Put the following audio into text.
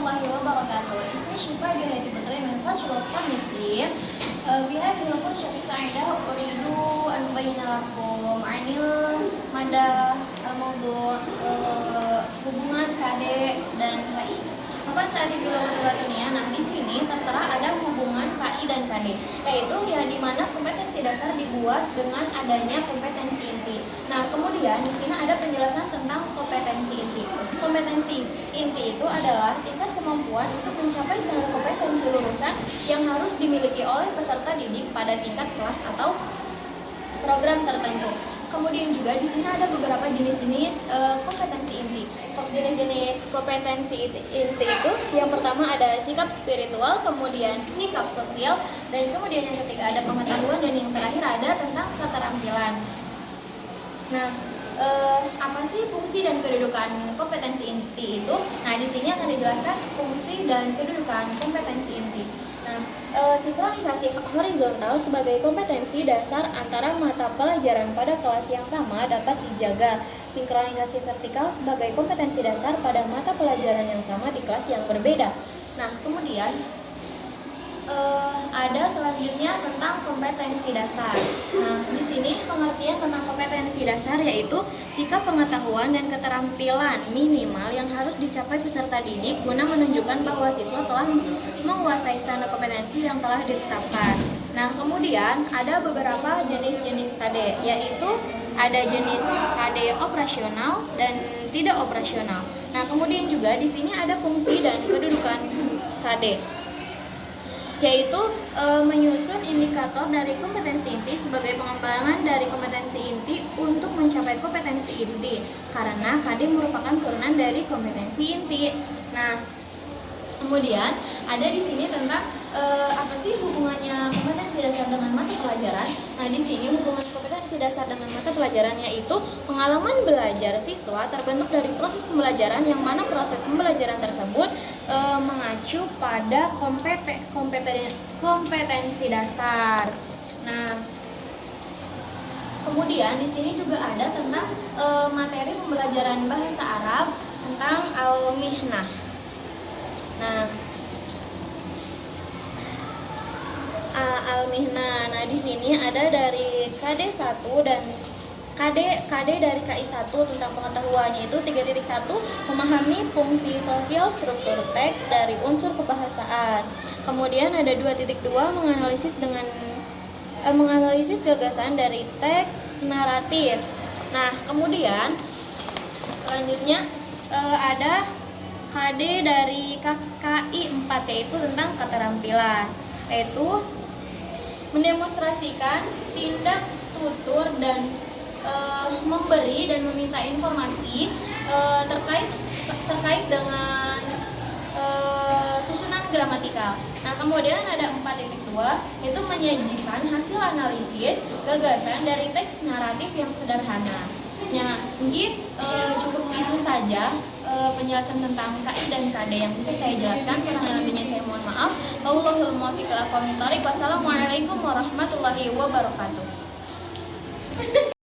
warahmatullahi wabarakatuh. Ismi Syifa binti Putri min Fajrul Masjid. Fi hadhihi al-furshati sa'idah uridu an ubayyina lakum 'anil mada al-mawdu' hubungan KD dan KI. Kapan saat di dunia, nah di sini tertera ada hubungan KI dan KD, yaitu ya di mana kompetensi dasar dibuat dengan adanya kompetensi inti. Nah kemudian di sini ada penjelasan tentang kompetensi inti. Kompetensi inti itu adalah tingkat kemampuan untuk mencapai standar kompetensi lulusan yang harus dimiliki oleh peserta didik pada tingkat kelas atau program tertentu. Kemudian juga di sini ada beberapa jenis-jenis kompetensi inti. Jenis-jenis kompetensi inti itu yang pertama ada sikap spiritual, kemudian sikap sosial, dan kemudian yang ketiga ada pengetahuan, dan yang terakhir ada tentang keterampilan. Nah, apa sih fungsi dan kedudukan kompetensi inti itu? Nah, di sini akan dijelaskan fungsi dan kedudukan kompetensi inti. Nah, sinkronisasi horizontal sebagai kompetensi dasar antara mata pelajaran pada kelas yang sama dapat dijaga. Sinkronisasi vertikal sebagai kompetensi dasar pada mata pelajaran yang sama di kelas yang berbeda. Nah, kemudian ada selanjutnya tentang kompetensi dasar. Nah, di sini pengertian tentang kompetensi dasar yaitu sikap pengetahuan dan keterampilan minimal yang harus dicapai peserta didik guna menunjukkan bahwa siswa telah menguasai standar kompetensi yang telah ditetapkan. Nah, kemudian ada beberapa jenis-jenis KD, yaitu ada jenis KD operasional dan tidak operasional. Nah, kemudian juga di sini ada fungsi dan kedudukan KD, yaitu menyusun indikator dari kompetensi inti sebagai pengembangan dari kompetensi inti untuk mencapai kompetensi inti, karena KD merupakan turunan dari kompetensi inti. Nah, kemudian ada di sini tentang apa sih hubungannya kompetensi dasar dengan mata pelajaran. Nah, di sini hubungan kompetensi dasar dengan mata pelajaran yaitu pengalaman belajar siswa terbentuk dari proses pembelajaran, yang mana proses pembelajaran tersebut mengacu pada kompetensi dasar. Nah, kemudian di sini juga ada tentang materi pembelajaran bahasa Arab tentang al-mihnah. Nah, al-mihnah. Nah, di sini ada dari KD 1 dan KD dari KI 1 tentang pengetahuannya itu 3.1 memahami fungsi sosial struktur teks dari unsur kebahasaan. Kemudian ada 2.2 menganalisis gagasan dari teks naratif. Nah, kemudian selanjutnya ada KD dari KI 4 yaitu tentang keterampilan, yaitu mendemonstrasikan tindak tutur dan memberi dan meminta informasi terkait dengan susunan gramatikal. Nah, kemudian ada 4.2 yaitu menyajikan hasil analisis gagasan dari teks naratif yang sederhana. Nah, mungkin cukup itu saja penjelasan tentang KI dan KD yang bisa saya jelaskan. Kurang lebihnya saya mohon maaf. Wallahul muwaffiq ila aqwamit thoriq. Wassalamualaikum warahmatullahi wabarakatuh.